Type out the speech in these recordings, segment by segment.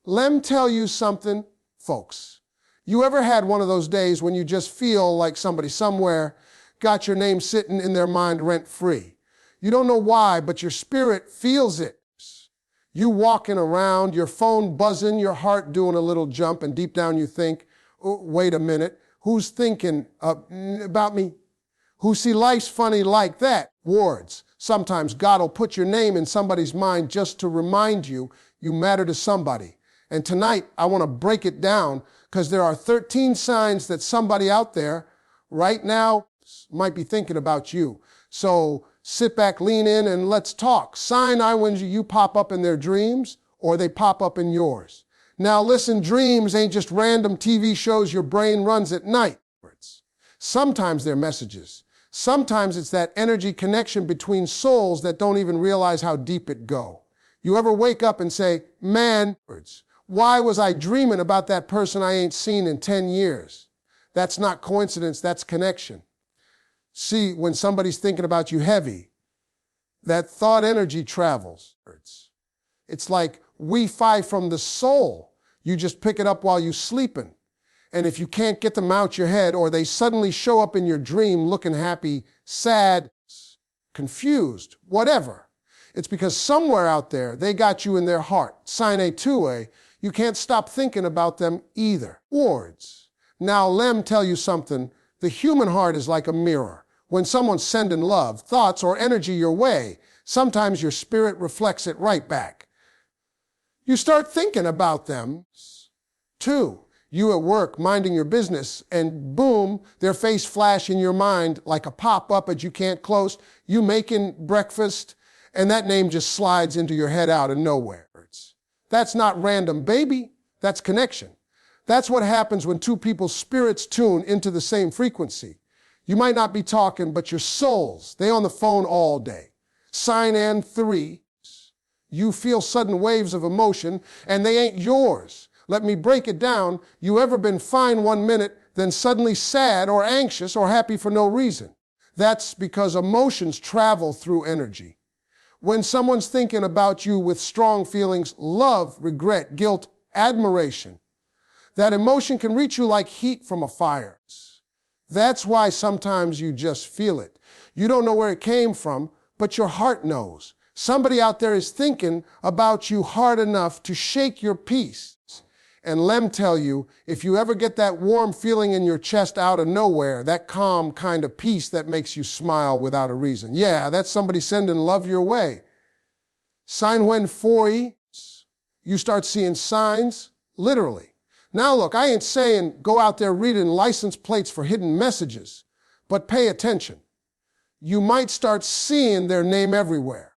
Lem tell you something, folks. You ever had one of those days when you just feel like somebody somewhere got your name sitting in their mind rent-free? You don't know why, but your spirit feels it. You walking around, your phone buzzing, your heart doing a little jump, and deep down you think, oh, wait a minute, who's thinking about me? Who see life's funny like that? Words. Sometimes God will put your name in somebody's mind just to remind you you matter to somebody. And tonight, I want to break it down because there are 13 signs that somebody out there right now might be thinking about you. So sit back, lean in, and let's talk. Sign I when you pop up in their dreams or they pop up in yours. Now listen, dreams ain't just random TV shows your brain runs at night. Sometimes they're messages. Sometimes it's that energy connection between souls that don't even realize how deep it go. You ever wake up and say, man, why was I dreaming about that person I ain't seen in 10 years? That's not coincidence, that's connection. See, when somebody's thinking about you heavy, that thought energy travels. It's like Wi-Fi from the soul. You just pick it up while you're sleeping. And if you can't get them out your head or they suddenly show up in your dream looking happy, sad, confused, whatever, it's because somewhere out there they got you in their heart. Sign A, 2A, you can't stop thinking about them either. Words. Now, Lem tell you something. The human heart is like a mirror. When someone's sending love, thoughts, or energy your way, sometimes your spirit reflects it right back. You start thinking about them, too. You at work minding your business, and boom, their face flash in your mind like a pop-up that you can't close. You making breakfast, and that name just slides into your head out of nowhere. That's not random, baby. That's connection. That's what happens when two people's spirits tune into the same frequency. You might not be talking, but your souls, they on the phone all day. Sign N 3. You feel sudden waves of emotion, and they ain't yours. Let me break it down. You ever been fine 1 minute, then suddenly sad or anxious or happy for no reason? That's because emotions travel through energy. When someone's thinking about you with strong feelings, love, regret, guilt, admiration, that emotion can reach you like heat from a fire. That's why sometimes you just feel it. You don't know where it came from, but your heart knows. Somebody out there is thinking about you hard enough to shake your peace. And Lem tell you, if you ever get that warm feeling in your chest out of nowhere, that calm kind of peace that makes you smile without a reason, yeah, that's somebody sending love your way. Sign when 4E, you start seeing signs, literally. Now look, I ain't saying go out there reading license plates for hidden messages, but pay attention. You might start seeing their name everywhere.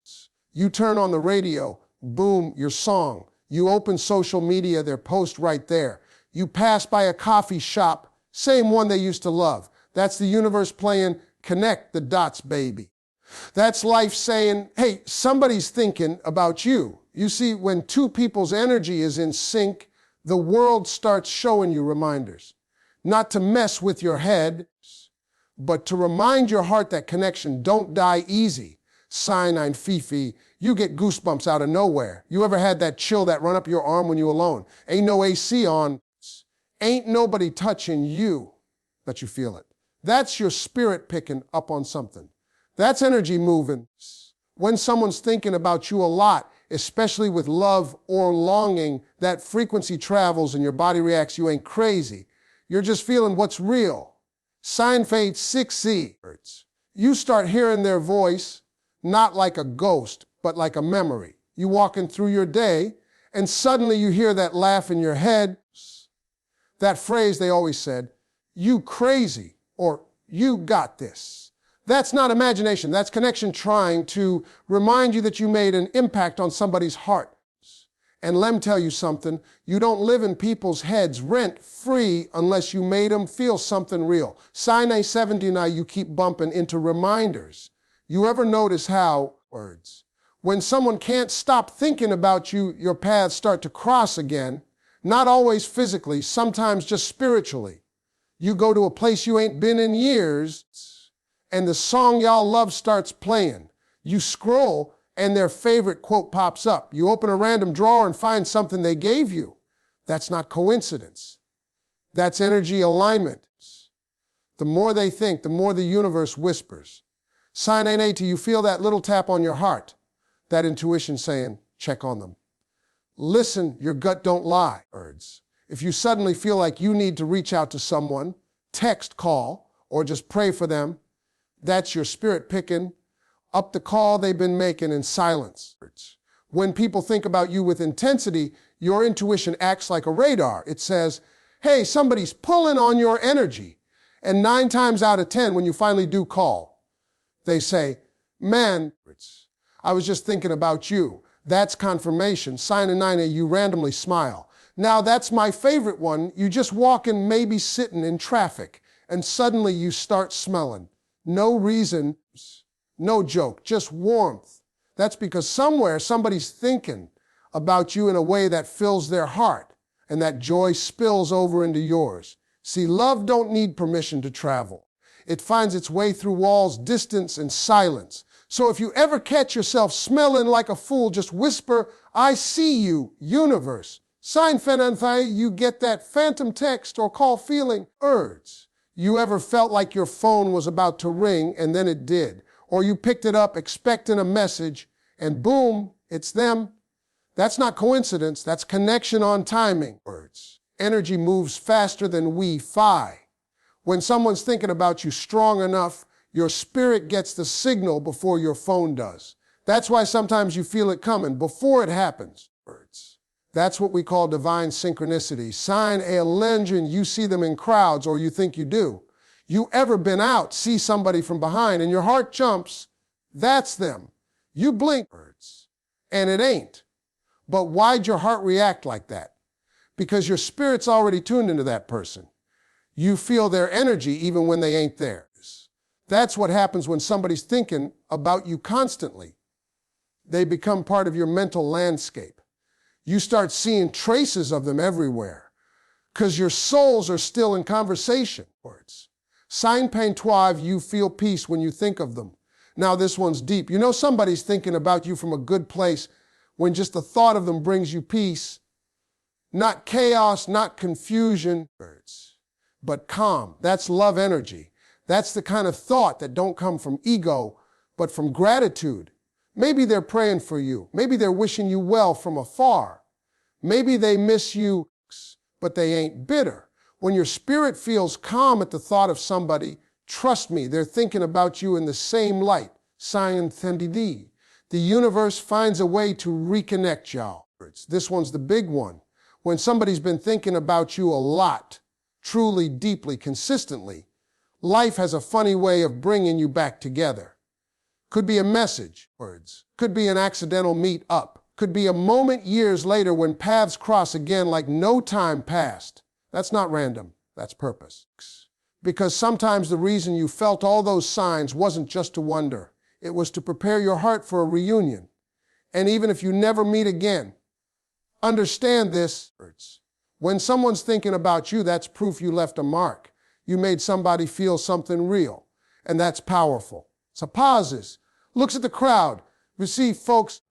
You turn on the radio, boom, your song. You open social media, their post right there. You pass by a coffee shop, same one they used to love. That's the universe playing connect the dots, baby. That's life saying, hey, somebody's thinking about you. You see, when two people's energy is in sync, the world starts showing you reminders. Not to mess with your head, but to remind your heart that connection don't die easy. Sign ein Fifi, you get goosebumps out of nowhere. You ever had that chill that run up your arm when you're alone? Ain't no AC on. Ain't nobody touching you, but you feel it. That's your spirit picking up on something. That's energy moving. When someone's thinking about you a lot, especially with love or longing, that frequency travels and your body reacts. You ain't crazy. You're just feeling what's real. Sign fade 6C. You start hearing their voice, not like a ghost, but like a memory. You walking through your day, and suddenly you hear that laugh in your head, that phrase they always said, you crazy, or you got this. That's not imagination, that's connection trying to remind you that you made an impact on somebody's heart. And let me tell you something, you don't live in people's heads rent-free unless you made them feel something real. Sign A 79, you keep bumping into reminders. You ever notice how, when someone can't stop thinking about you, your paths start to cross again, not always physically, sometimes just spiritually. You go to a place you ain't been in years, and the song y'all love starts playing. You scroll, and their favorite quote pops up. You open a random drawer and find something they gave you. That's not coincidence. That's energy alignment. The more they think, the more the universe whispers. Sign NA to you feel that little tap on your heart, that intuition saying, check on them. Listen, your gut don't lie. If you suddenly feel like you need to reach out to someone, text, call, or just pray for them, that's your spirit picking up the call they've been making in silence. When people think about you with intensity, your intuition acts like a radar. It says, hey, somebody's pulling on your energy. And 9 times out of 10, when you finally do call, they say, man, I was just thinking about you. That's confirmation. Sign a 9A, you randomly smile. Now that's my favorite one. You just walking, maybe sitting in traffic, and suddenly you start smelling. No reason, no joke, just warmth. That's because somewhere somebody's thinking about you in a way that fills their heart, and that joy spills over into yours. See, love don't need permission to travel. It finds its way through walls, distance, and silence. So if you ever catch yourself smelling like a fool, just whisper, I see you, universe. Sign faithandfocus, you get that phantom text or call feeling urge. You ever felt like your phone was about to ring and then it did? Or you picked it up expecting a message and boom, it's them. That's not coincidence, that's connection on timing. Energy moves faster than Wi-Fi. When someone's thinking about you strong enough, your spirit gets the signal before your phone does. That's why sometimes you feel it coming before it happens. That's what we call divine synchronicity. Sign a legend, you see them in crowds, or you think you do. You ever been out, see somebody from behind, and your heart jumps? That's them. You blink, and it ain't. But why'd your heart react like that? Because your spirit's already tuned into that person. You feel their energy even when they ain't there. That's what happens when somebody's thinking about you constantly. They become part of your mental landscape. You start seeing traces of them everywhere because your souls are still in conversation. Sign Paintoive, you feel peace when you think of them. Now this one's deep. You know somebody's thinking about you from a good place when just the thought of them brings you peace. Not chaos, not confusion, but calm. That's love energy. That's the kind of thought that don't come from ego, but from gratitude. Maybe they're praying for you. Maybe they're wishing you well from afar. Maybe they miss you, but they ain't bitter. When your spirit feels calm at the thought of somebody, trust me, they're thinking about you in the same light. Sign The universe finds a way to reconnect y'all. This one's the big one. When somebody's been thinking about you a lot, truly, deeply, consistently, life has a funny way of bringing you back together. Could be a message, could be an accidental meet up, could be a moment years later when paths cross again like no time passed. That's not random, that's purpose. Because sometimes the reason you felt all those signs wasn't just to wonder. It was to prepare your heart for a reunion. And even if you never meet again, understand this. When someone's thinking about you, that's proof you left a mark. You made somebody feel something real, and that's powerful. So pauses, looks at the crowd. You see, folks,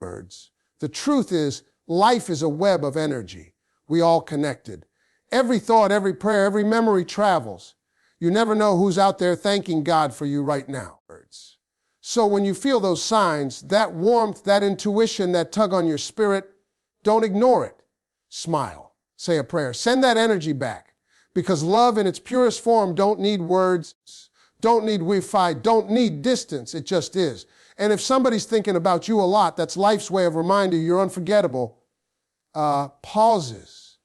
the truth is, life is a web of energy. We all connected. Every thought, every prayer, every memory travels. You never know who's out there thanking God for you right now. So when you feel those signs, that warmth, that intuition, that tug on your spirit, don't ignore it. Smile. Say a prayer. Send that energy back. Because love in its purest form don't need words, don't need Wi-Fi, don't need distance. It just is. And if somebody's thinking about you a lot, that's life's way of reminding you you're unforgettable. Pauses.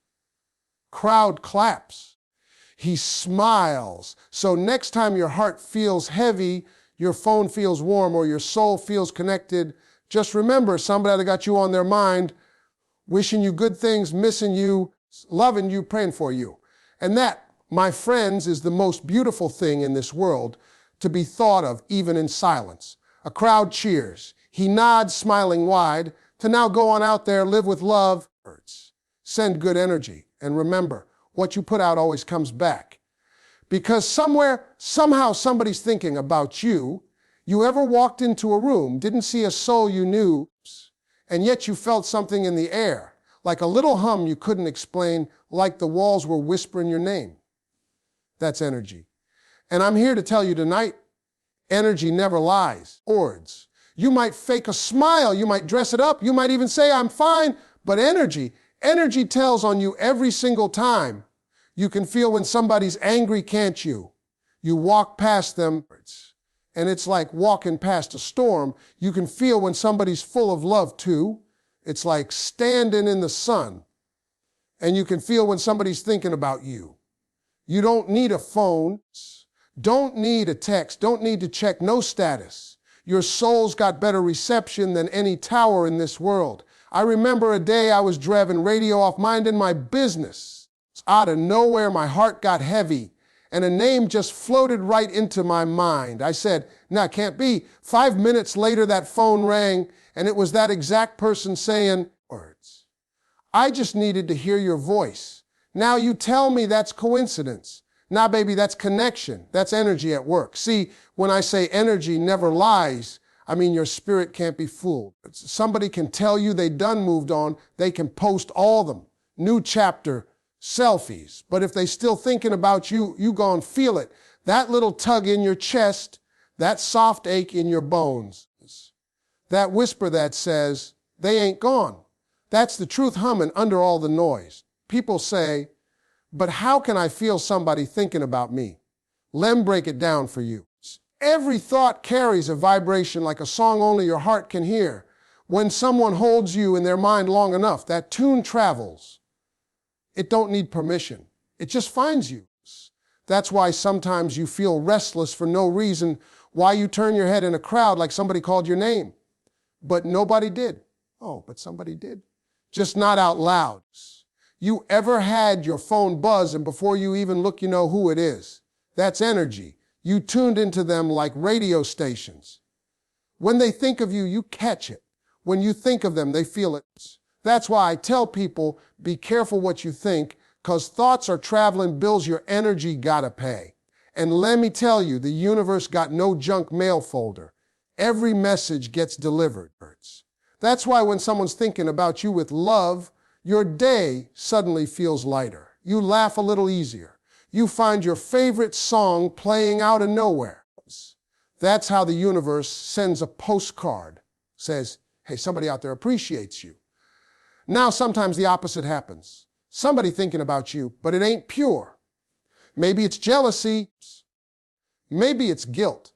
Crowd claps. He smiles. So next time your heart feels heavy, your phone feels warm, or your soul feels connected, just remember somebody that got you on their mind, wishing you good things, missing you, loving you, praying for you. And that, my friends, is the most beautiful thing in this world, to be thought of even in silence. A crowd cheers. He nods, smiling wide, to now go on out there, live with love. Send good energy. And remember, what you put out always comes back. Because somewhere, somehow somebody's thinking about you. You ever walked into a room, didn't see a soul you knew, and yet you felt something in the air, like a little hum you couldn't explain, like the walls were whispering your name. That's energy. And I'm here to tell you tonight, energy never lies. Words. You might fake a smile, you might dress it up, you might even say, I'm fine, but energy tells on you every single time. You can feel when somebody's angry, can't you? You walk past them, and it's like walking past a storm. You can feel when somebody's full of love too. It's like standing in the sun. And you can feel when somebody's thinking about you. You don't need a phone, don't need a text, don't need to check no status. Your soul's got better reception than any tower in this world. I remember a day I was driving radio off, minding my business. Out of nowhere, my heart got heavy, and a name just floated right into my mind. I said, nah, can't be. 5 minutes later, that phone rang, and it was that exact person saying, words. I just needed to hear your voice. Now you tell me that's coincidence. Nah, baby, that's connection. That's energy at work. See, when I say energy never lies, I mean your spirit can't be fooled. Somebody can tell you they done moved on. They can post all of them. New chapter, selfies. But if they still thinking about you, you gonna feel it. That little tug in your chest, that soft ache in your bones, that whisper that says, they ain't gone. That's the truth humming under all the noise. People say, but how can I feel somebody thinking about me? Let me break it down for you. Every thought carries a vibration like a song only your heart can hear. When someone holds you in their mind long enough, that tune travels. It don't need permission. It just finds you. That's why sometimes you feel restless for no reason, why you turn your head in a crowd like somebody called your name. But nobody did. Oh, but somebody did. Just not out loud. You ever had your phone buzz and before you even look, you know who it is? That's energy. You tuned into them like radio stations. When they think of you, you catch it. When you think of them, they feel it. That's why I tell people, be careful what you think, because thoughts are traveling bills your energy gotta pay. And let me tell you, the universe got no junk mail folder. Every message gets delivered. That's why when someone's thinking about you with love, your day suddenly feels lighter. You laugh a little easier. You find your favorite song playing out of nowhere. That's how the universe sends a postcard. Says, hey, somebody out there appreciates you. Now sometimes the opposite happens. Somebody thinking about you, but it ain't pure. Maybe it's jealousy. Maybe it's guilt.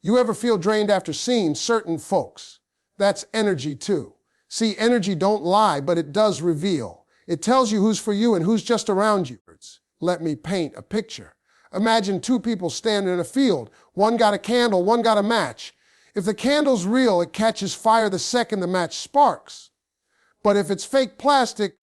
You ever feel drained after seeing certain folks? That's energy too. See, energy don't lie, but it does reveal. It tells you who's for you and who's just around you. Let me paint a picture. Imagine two people standing in a field. One got a candle, one got a match. If the candle's real, it catches fire the second the match sparks. But if it's fake plastic,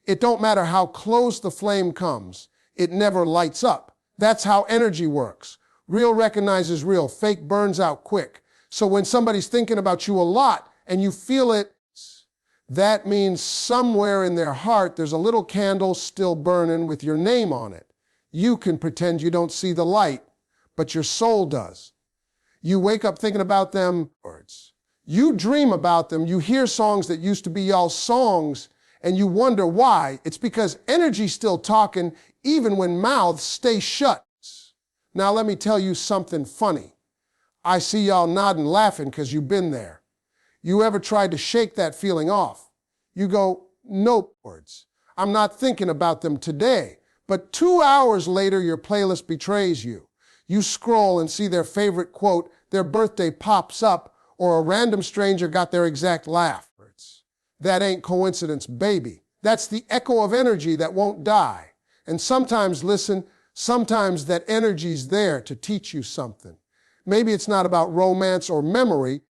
it don't matter how close the flame comes. It never lights up. That's how energy works. Real recognizes real. Fake burns out quick. So when somebody's thinking about you a lot and you feel it, that means somewhere in their heart there's a little candle still burning with your name on it. You can pretend you don't see the light, but your soul does. You wake up thinking about them. You dream about them. You hear songs that used to be y'all's songs, and you wonder why. It's because energy's still talking even when mouths stay shut. Now let me tell you something funny. I see y'all nodding laughing because you've been there. You ever tried to shake that feeling off? You go, nope, I'm not thinking about them today. But 2 hours later, your playlist betrays you. You scroll and see their favorite quote, their birthday pops up, or a random stranger got their exact laugh. That ain't coincidence, baby. That's the echo of energy that won't die. And sometimes, listen, sometimes that energy's there to teach you something. Maybe it's not about romance or memory.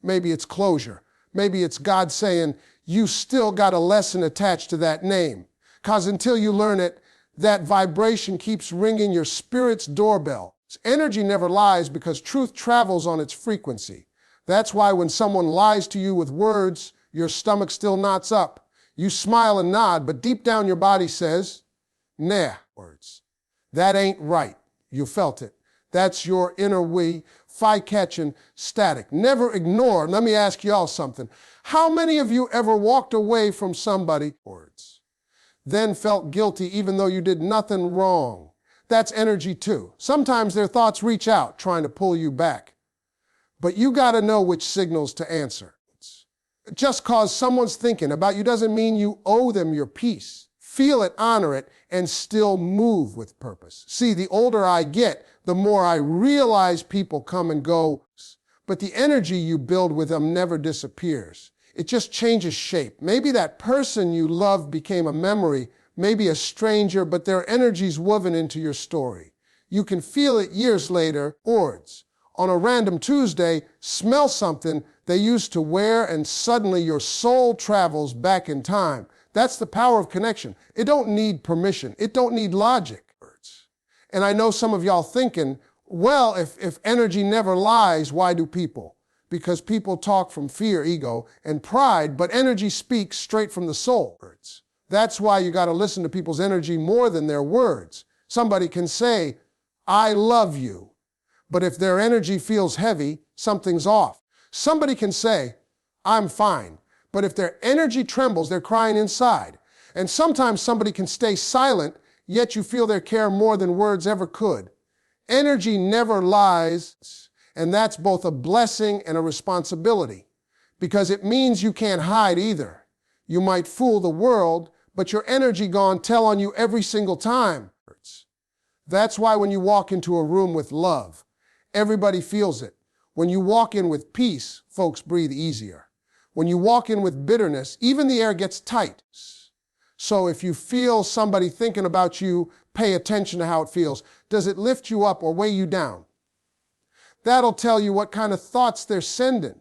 Maybe it's closure. Maybe it's God saying, you still got a lesson attached to that name. Because until you learn it, that vibration keeps ringing your spirit's doorbell. Energy never lies because truth travels on its frequency. That's why when someone lies to you with words, your stomach still knots up. You smile and nod, but deep down your body says, nah, that ain't right. You felt it. That's your inner we catching, static. Never ignore. Let me ask y'all something. How many of you ever walked away from somebody, then felt guilty even though you did nothing wrong? That's energy too. Sometimes their thoughts reach out trying to pull you back. But you got to know which signals to answer. Just cause someone's thinking about you doesn't mean you owe them your peace. Feel it, honor it, and still move with purpose. See, the older I get, the more I realize people come and go, but the energy you build with them never disappears. It just changes shape. Maybe that person you loved became a memory, maybe a stranger, but their energy's woven into your story. You can feel it years later, on a random Tuesday, smell something they used to wear, and suddenly your soul travels back in time. That's the power of connection. It don't need permission. It don't need logic. And I know some of y'all thinking, well, if energy never lies, why do people? Because people talk from fear, ego, and pride, but energy speaks straight from the soul. That's why you got to listen to people's energy more than their words. Somebody can say, I love you, but if their energy feels heavy, something's off. Somebody can say, I'm fine, but if their energy trembles, they're crying inside. And sometimes somebody can stay silent, yet you feel their care more than words ever could. Energy never lies, and that's both a blessing and a responsibility, because it means you can't hide either. You might fool the world, but your energy gone tell on you every single time. That's why when you walk into a room with love, everybody feels it. When you walk in with peace, folks breathe easier. When you walk in with bitterness, even the air gets tight. So if you feel somebody thinking about you, pay attention to how it feels. Does it lift you up or weigh you down? That'll tell you what kind of thoughts they're sending.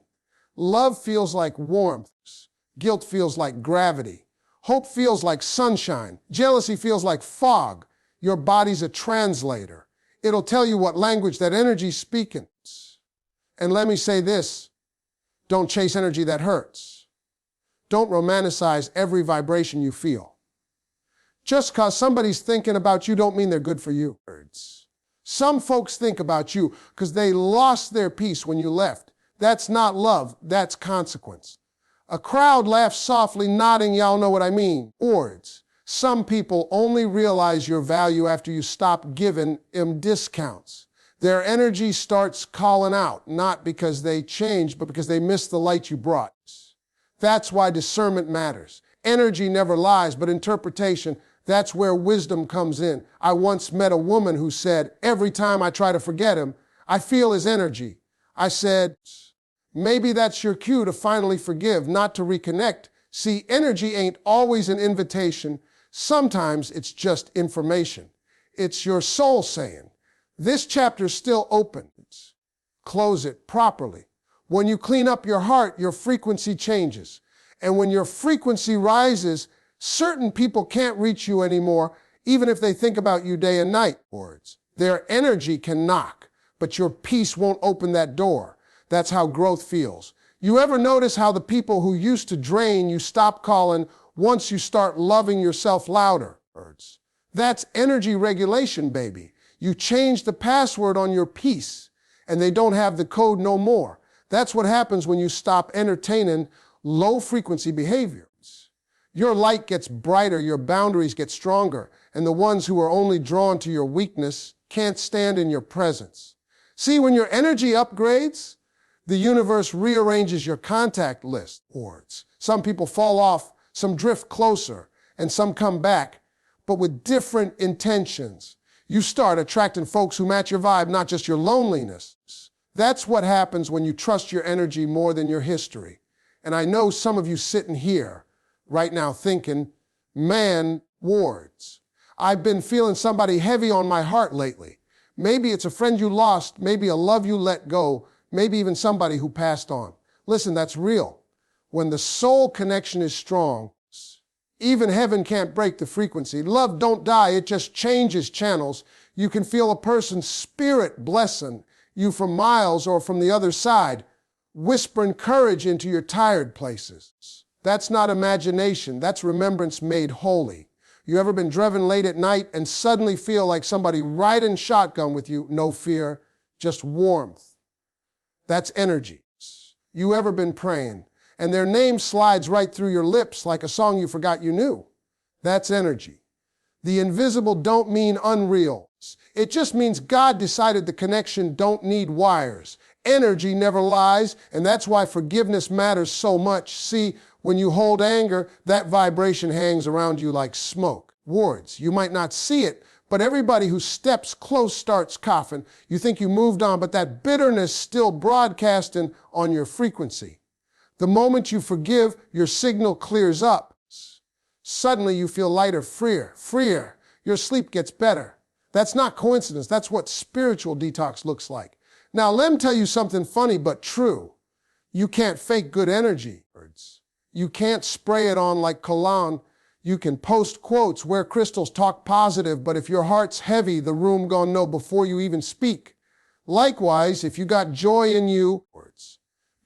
Love feels like warmth. Guilt feels like gravity. Hope feels like sunshine. Jealousy feels like fog. Your body's a translator. It'll tell you what language that energy's speaking. And let me say this, don't chase energy that hurts. Don't romanticize every vibration you feel. Just because somebody's thinking about you don't mean they're good for you. Some folks think about you because they lost their peace when you left. That's not love, that's consequence. A crowd laughs softly, nodding, y'all know what I mean. Some people only realize your value after you stop giving them discounts. Their energy starts calling out, not because they changed, but because they missed the light you brought. That's why discernment matters. Energy never lies, but interpretation, that's where wisdom comes in. I once met a woman who said, every time I try to forget him, I feel his energy. I said, maybe that's your cue to finally forgive, not to reconnect. See, energy ain't always an invitation. Sometimes it's just information. It's your soul saying, this chapter's still open. Close it properly. When you clean up your heart, your frequency changes. And when your frequency rises, certain people can't reach you anymore, even if they think about you day and night. Their energy can knock, but your peace won't open that door. That's how growth feels. You ever notice how the people who used to drain you stop calling once you start loving yourself louder? That's energy regulation, baby. You change the password on your peace, and they don't have the code no more. That's what happens when you stop entertaining low-frequency behaviors. Your light gets brighter, your boundaries get stronger, and the ones who are only drawn to your weakness can't stand in your presence. See, when your energy upgrades, the universe rearranges your contact list. Some people fall off, some drift closer, and some come back, but with different intentions. You start attracting folks who match your vibe, not just your loneliness. That's what happens when you trust your energy more than your history. And I know some of you sitting here right now thinking, man, Wards, I've been feeling somebody heavy on my heart lately. Maybe it's a friend you lost, maybe a love you let go, maybe even somebody who passed on. Listen, that's real. When the soul connection is strong, even heaven can't break the frequency. Love don't die, it just changes channels. You can feel a person's spirit blessing you from miles or from the other side, whispering courage into your tired places. That's not imagination, that's remembrance made holy. You ever been driven late at night and suddenly feel like somebody riding shotgun with you? No fear, just warmth. That's energy. You ever been praying and their name slides right through your lips like a song you forgot you knew? That's energy. The invisible don't mean unreal. It just means God decided the connection don't need wires. Energy never lies, and that's why forgiveness matters so much. See, when you hold anger, that vibration hangs around you like smoke. Words, you might not see it, but everybody who steps close starts coughing. You think you moved on, but that bitterness still broadcasting on your frequency. The moment you forgive, your signal clears up. Suddenly you feel lighter, freer. Your sleep gets better. That's not coincidence. That's what spiritual detox looks like. Now, let me tell you something funny but true. You can't fake good energy. You can't spray it on like cologne. You can post quotes, wear crystals, talk positive, but if your heart's heavy, the room gonna know before you even speak. Likewise, if you got joy in you,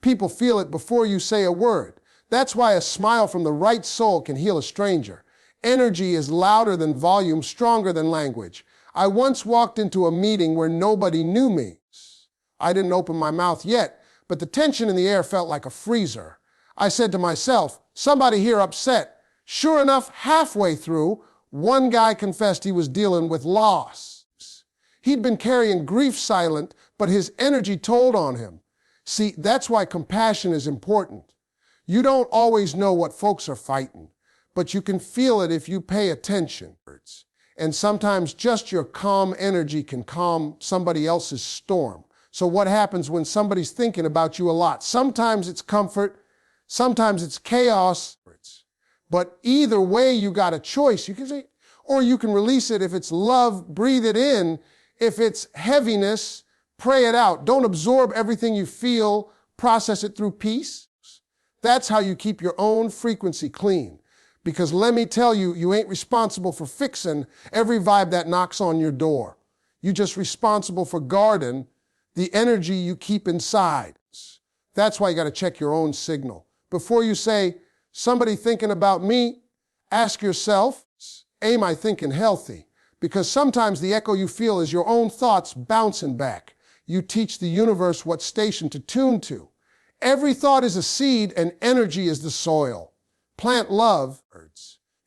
people feel it before you say a word. That's why a smile from the right soul can heal a stranger. Energy is louder than volume, stronger than language. I once walked into a meeting where nobody knew me. I didn't open my mouth yet, but the tension in the air felt like a freezer. I said to myself, somebody here upset. Sure enough, halfway through, one guy confessed he was dealing with loss. He'd been carrying grief silent, but his energy told on him. See, that's why compassion is important. You don't always know what folks are fighting, but you can feel it if you pay attention. And sometimes just your calm energy can calm somebody else's storm. So what happens when somebody's thinking about you a lot? Sometimes it's comfort, sometimes it's chaos, but either way you got a choice. You can say, or you can release it. If it's love, breathe it in. If it's heaviness, pray it out. Don't absorb everything you feel, process it through peace. That's how you keep your own frequency clean. Because let me tell you, you ain't responsible for fixing every vibe that knocks on your door. You're just responsible for guarding the energy you keep inside. That's why you got to check your own signal. Before you say, somebody thinking about me, ask yourself, am I thinking healthy? Because sometimes the echo you feel is your own thoughts bouncing back. You teach the universe what station to tune to. Every thought is a seed and energy is the soil. Plant love,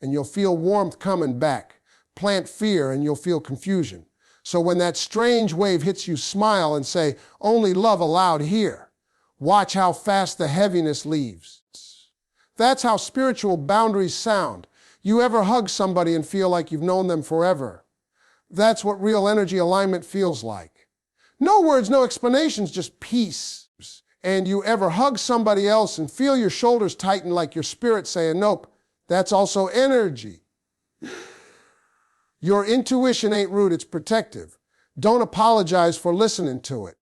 and you'll feel warmth coming back. Plant fear, and you'll feel confusion. So when that strange wave hits you, smile and say, only love allowed here. Watch how fast the heaviness leaves. That's how spiritual boundaries sound. You ever hug somebody and feel like you've known them forever? That's what real energy alignment feels like. No words, no explanations, just peace. And you ever hug somebody else and feel your shoulders tighten like your spirit saying, nope, that's also energy. Your intuition ain't rude, it's protective. Don't apologize for listening to it.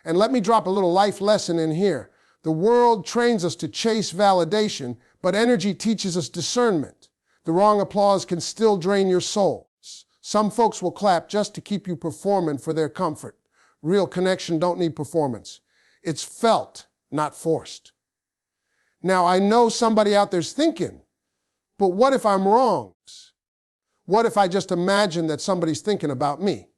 And let me drop a little life lesson in here. The world trains us to chase validation, but energy teaches us discernment. The wrong applause can still drain your soul. Some folks will clap just to keep you performing for their comfort. Real connection don't need performance. It's felt, not forced. Now, I know somebody out there's thinking, but what if I'm wrong? What if I just imagine that somebody's thinking about me?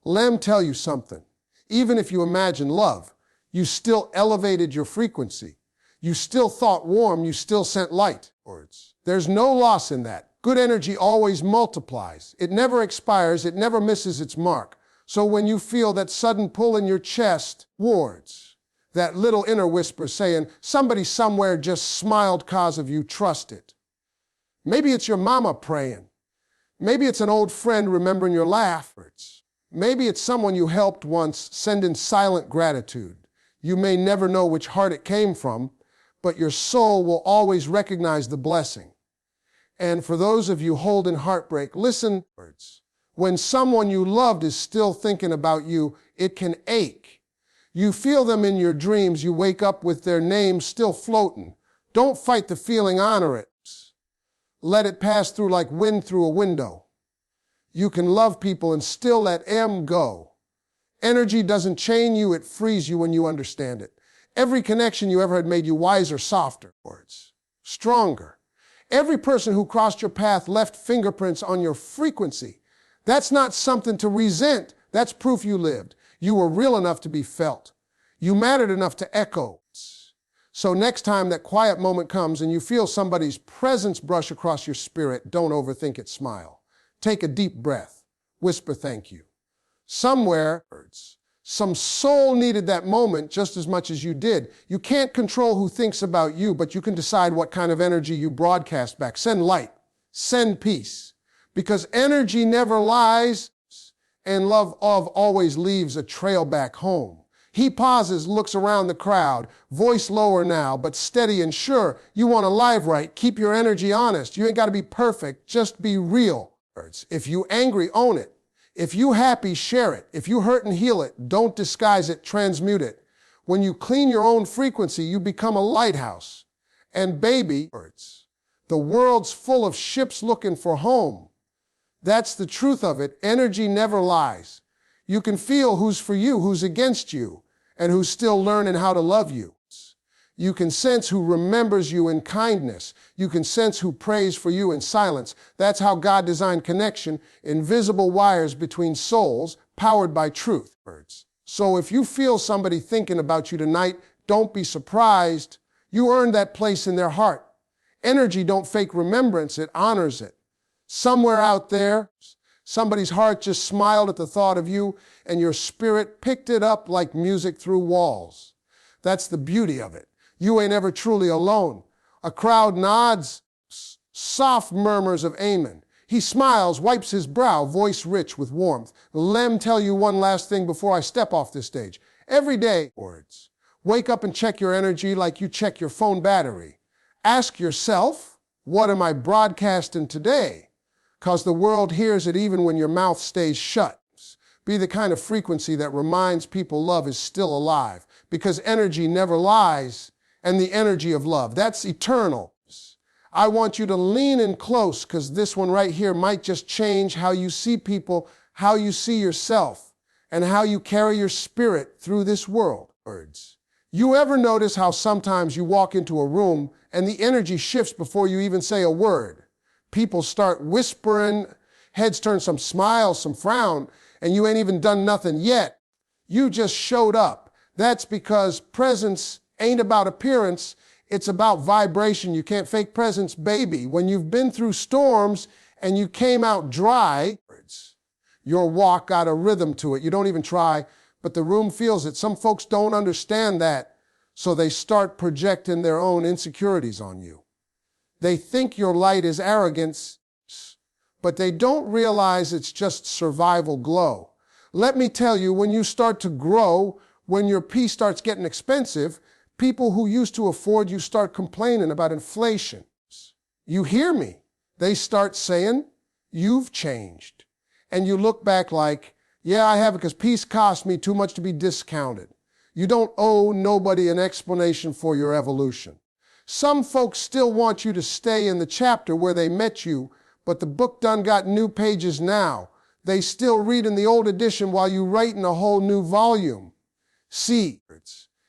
Let me tell you something. Even if you imagine love, you still elevated your frequency. You still thought warm, you still sent light. There's no loss in that. Good energy always multiplies. It never expires, it never misses its mark. So when you feel that sudden pull in your chest, wards, that little inner whisper saying, somebody somewhere just smiled cause of you, trust it. Maybe it's your mama praying. Maybe it's an old friend remembering your laugh. Maybe it's someone you helped once, sending silent gratitude. You may never know which heart it came from, but your soul will always recognize the blessing. And for those of you holding heartbreak, listen. When someone you loved is still thinking about you, it can ache. You feel them in your dreams. You wake up with their name still floating. Don't fight the feeling, honor it. Let it pass through like wind through a window. You can love people and still let them go. Energy doesn't chain you, it frees you when you understand it. Every connection you ever had made you wiser, softer, stronger. Every person who crossed your path left fingerprints on your frequency. That's not something to resent. That's proof you lived. You were real enough to be felt. You mattered enough to echo. So next time that quiet moment comes and you feel somebody's presence brush across your spirit, don't overthink it, smile. Take a deep breath. Whisper thank you. Somewhere, some soul needed that moment just as much as you did. You can't control who thinks about you, but you can decide what kind of energy you broadcast back. Send light. Send peace. Because energy never lies, and love always leaves a trail back home. He pauses, looks around the crowd, voice lower now, but steady and sure. You want to live right, keep your energy honest. You ain't got to be perfect, just be real. If you angry, own it. If you happy, share it. If you hurt and heal it, don't disguise it, transmute it. When you clean your own frequency, you become a lighthouse. And baby, the world's full of ships looking for home. That's the truth of it. Energy never lies. You can feel who's for you, who's against you, and who's still learning how to love you. You can sense who remembers you in kindness. You can sense who prays for you in silence. That's how God designed connection, invisible wires between souls, powered by truth. So if you feel somebody thinking about you tonight, don't be surprised. You earned that place in their heart. Energy don't fake remembrance, it honors it. Somewhere out there, somebody's heart just smiled at the thought of you, and your spirit picked it up like music through walls. That's the beauty of it. You ain't ever truly alone. A crowd nods, soft murmurs of amen. He smiles, wipes his brow, voice rich with warmth. Let me tell you one last thing before I step off this stage. Every day, wake up and check your energy like you check your phone battery. Ask yourself, what am I broadcasting today? Because the world hears it even when your mouth stays shut. Be the kind of frequency that reminds people love is still alive, because energy never lies, and the energy of love, that's eternal. I want you to lean in close, because this one right here might just change how you see people, how you see yourself, and how you carry your spirit through this world. You ever notice how sometimes you walk into a room and the energy shifts before you even say a word? People start whispering, heads turn, some smile, some frown, and you ain't even done nothing yet. You just showed up. That's because presence ain't about appearance, it's about vibration. You can't fake presence, baby. When you've been through storms and you came out dry, your walk got a rhythm to it. You don't even try, but the room feels it. Some folks don't understand that, so they start projecting their own insecurities on you. They think your light is arrogance, but they don't realize it's just survival glow. Let me tell you, when you start to grow, when your peace starts getting expensive, people who used to afford you start complaining about inflation. You hear me? They start saying, you've changed. And you look back like, yeah, I have, because peace cost me too much to be discounted. You don't owe nobody an explanation for your evolution. Some folks still want you to stay in the chapter where they met you, but the book done got new pages now. They still reading the old edition while you writing a whole new volume. See,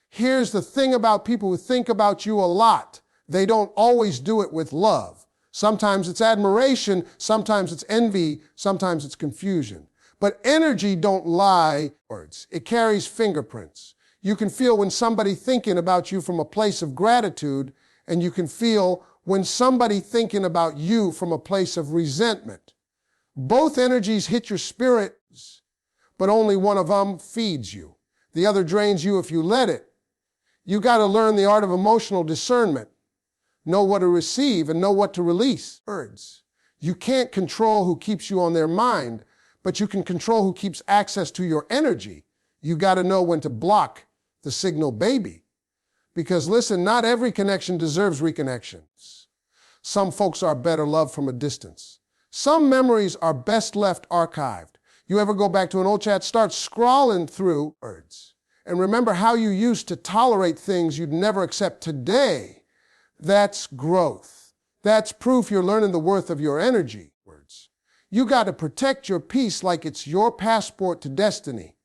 here's the thing about people who think about you a lot. They don't always do it with love. Sometimes it's admiration, sometimes it's envy, sometimes it's confusion. But energy don't lie. It carries fingerprints. You can feel when somebody thinking about you from a place of gratitude, and you can feel when somebody thinking about you from a place of resentment. Both energies hit your spirit, but only one of them feeds you. The other drains you if you let it. You got to learn the art of emotional discernment. Know what to receive and know what to release. You can't control who keeps you on their mind, but you can control who keeps access to your energy. You got to know when to block the signal, baby. Because listen, not every connection deserves reconnection. Some folks are better loved from a distance. Some memories are best left archived. You ever go back to an old chat, start scrolling through words, and remember how you used to tolerate things you'd never accept today? That's growth. That's proof you're learning the worth of your energy. You got to protect your peace like it's your passport to destiny,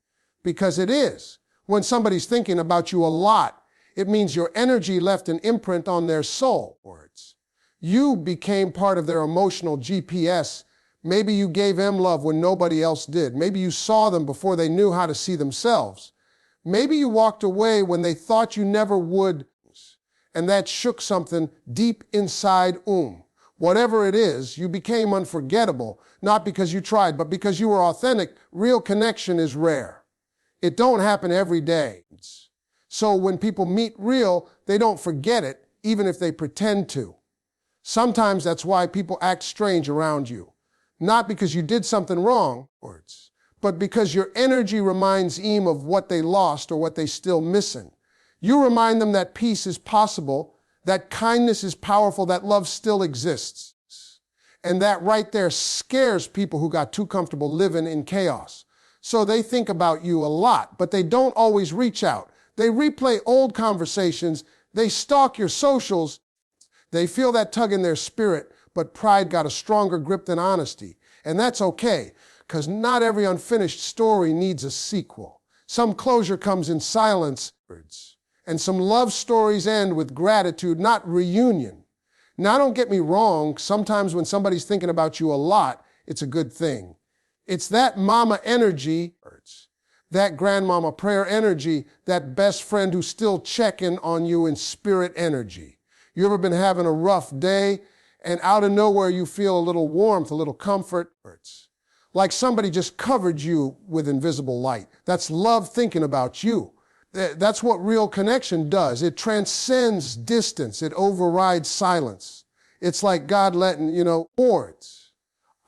because it is. When somebody's thinking about you a lot, it means your energy left an imprint on their soul. You became part of their emotional GPS. Maybe you gave them love when nobody else did. Maybe you saw them before they knew how to see themselves. Maybe you walked away when they thought you never would, and that shook something deep inside. Whatever it is, you became unforgettable, not because you tried, but because you were authentic. Real connection is rare. It don't happen every day. So when people meet real, they don't forget it, even if they pretend to. Sometimes that's why people act strange around you. Not because you did something wrong, but because your energy reminds them of what they lost or what they still missing. You remind them that peace is possible, that kindness is powerful, that love still exists. And that right there scares people who got too comfortable living in chaos. So they think about you a lot, but they don't always reach out. They replay old conversations. They stalk your socials. They feel that tug in their spirit, but pride got a stronger grip than honesty. And that's okay, because not every unfinished story needs a sequel. Some closure comes in silence, and some love stories end with gratitude, not reunion. Now, don't get me wrong, sometimes when somebody's thinking about you a lot, it's a good thing. It's that mama energy, that grandmama prayer energy, that best friend who's still checking on you in spirit energy. You ever been having a rough day, and out of nowhere you feel a little warmth, a little comfort? Like somebody just covered you with invisible light. That's love thinking about you. That's what real connection does. It transcends distance. It overrides silence. It's like God letting, words.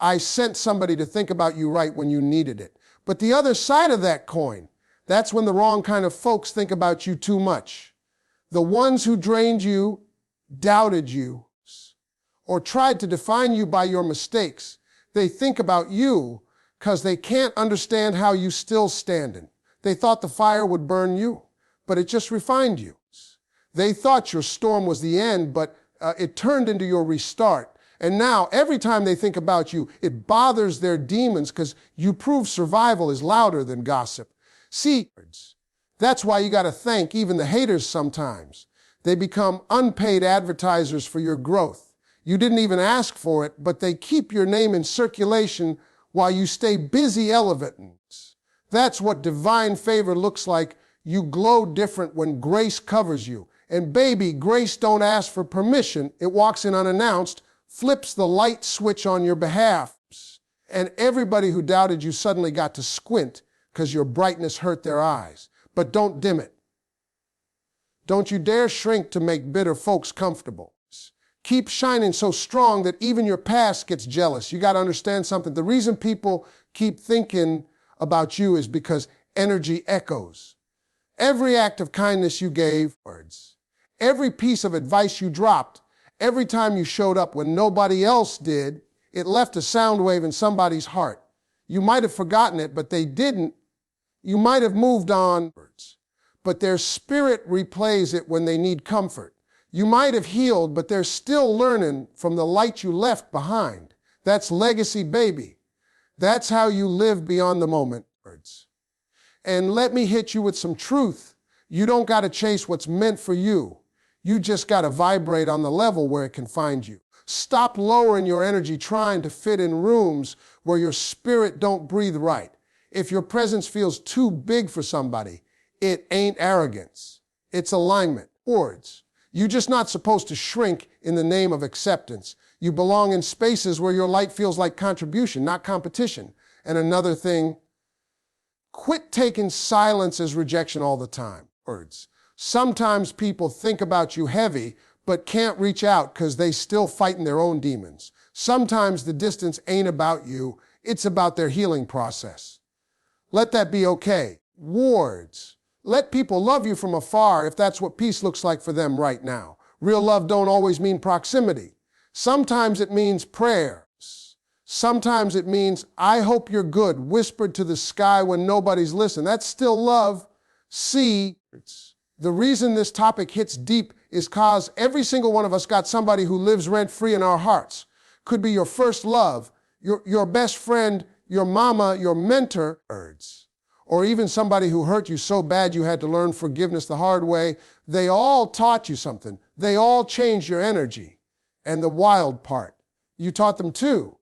I sent somebody to think about you right when you needed it. But the other side of that coin, that's when the wrong kind of folks think about you too much. The ones who drained you, doubted you, or tried to define you by your mistakes, they think about you because they can't understand how you still standing. They thought the fire would burn you, but it just refined you. They thought your storm was the end, but it turned into your restart. And now, every time they think about you, it bothers their demons because you prove survival is louder than gossip. See, that's why you got to thank even the haters sometimes. They become unpaid advertisers for your growth. You didn't even ask for it, but they keep your name in circulation while you stay busy elevating. That's what divine favor looks like. You glow different when grace covers you. And baby, grace don't ask for permission. It walks in unannounced, flips the light switch on your behalf. And everybody who doubted you suddenly got to squint because your brightness hurt their eyes. But don't dim it. Don't you dare shrink to make bitter folks comfortable. Keep shining so strong that even your past gets jealous. You got to understand something. The reason people keep thinking about you is because energy echoes. Every act of kindness you gave, every piece of advice you dropped, every time you showed up when nobody else did, it left a sound wave in somebody's heart. You might have forgotten it, but they didn't. You might have moved on, but their spirit replays it when they need comfort. You might have healed, but they're still learning from the light you left behind. That's legacy, baby. That's how you live beyond the moment. And let me hit you with some truth. You don't got to chase what's meant for you. You just got to vibrate on the level where it can find you. Stop lowering your energy trying to fit in rooms where your spirit don't breathe right. If your presence feels too big for somebody, it ain't arrogance. It's alignment. Words. You're just not supposed to shrink in the name of acceptance. You belong in spaces where your light feels like contribution, not competition. And another thing, quit taking silence as rejection all the time. Words. Sometimes people think about you heavy, but can't reach out because they still fighting their own demons. Sometimes the distance ain't about you, it's about their healing process. Let that be okay. Words. Let people love you from afar if that's what peace looks like for them right now. Real love don't always mean proximity. Sometimes it means prayer. Sometimes it means, I hope you're good, whispered to the sky when nobody's listening. That's still love. See, the reason this topic hits deep is because every single one of us got somebody who lives rent-free in our hearts. Could be your first love, your best friend, your mama, your mentor, or even somebody who hurt you so bad you had to learn forgiveness the hard way. They all taught you something. They all changed your energy. And the wild part, you taught them too.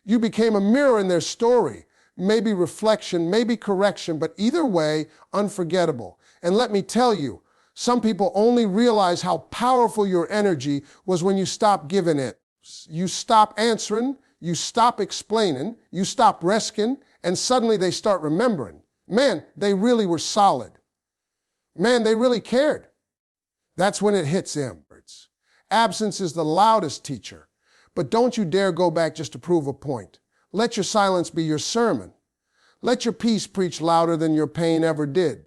You became a mirror in their story. maybe reflection, maybe correction, but either way, unforgettable. And let me tell you, some people only realize how powerful your energy was when you stop giving it. You stop answering, you stop explaining, you stop rescuing, and suddenly they start remembering. Man, they really were solid. Man, they really cared. That's when it hits them. Absence is the loudest teacher, but don't you dare go back just to prove a point. Let your silence be your sermon. Let your peace preach louder than your pain ever did.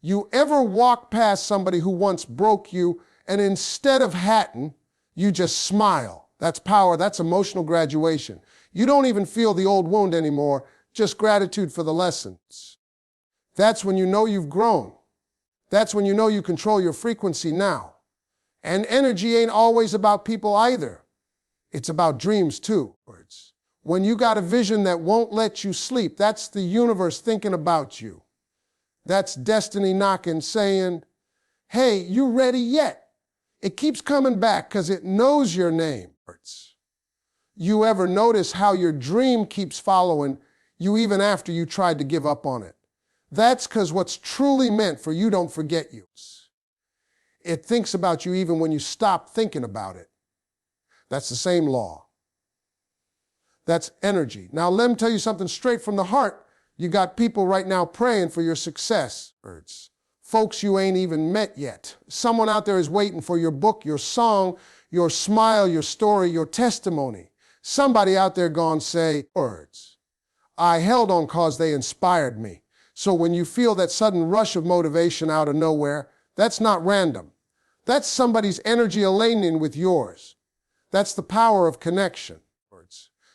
You ever walk past somebody who once broke you, and instead of hatting, you just smile? That's power. That's emotional graduation. You don't even feel the old wound anymore, just gratitude for the lessons. That's when you know you've grown. That's when you know you control your frequency now. And energy ain't always about people either. It's about dreams too. When you got a vision that won't let you sleep, that's the universe thinking about you. That's destiny knocking, saying, hey, you ready yet? It keeps coming back because it knows your name. You ever notice how your dream keeps following you even after you tried to give up on it? That's because what's truly meant for you don't forget you. It thinks about you even when you stop thinking about it. That's the same law. That's energy. Now, let me tell you something straight from the heart. You got people right now praying for your success. Folks you ain't even met yet. Someone out there is waiting for your book, your song, your smile, your story, your testimony. Somebody out there gonna say words. I held on cause they inspired me. So when you feel that sudden rush of motivation out of nowhere, that's not random. That's somebody's energy aligning with yours. That's the power of connection.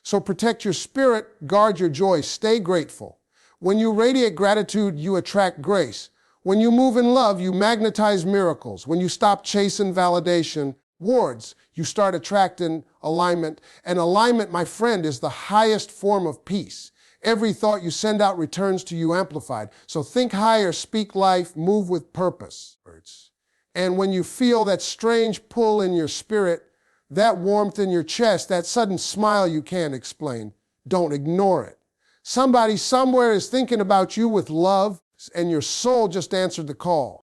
So protect your spirit, guard your joy, stay grateful. When you radiate gratitude, you attract grace. When you move in love, you magnetize miracles. When you stop chasing validation, rewards, you start attracting alignment. And alignment, my friend, is the highest form of peace. Every thought you send out returns to you amplified. So think higher, speak life, move with purpose. And when you feel that strange pull in your spirit, that warmth in your chest, that sudden smile you can't explain, don't ignore it. Somebody somewhere is thinking about you with love, and your soul just answered the call.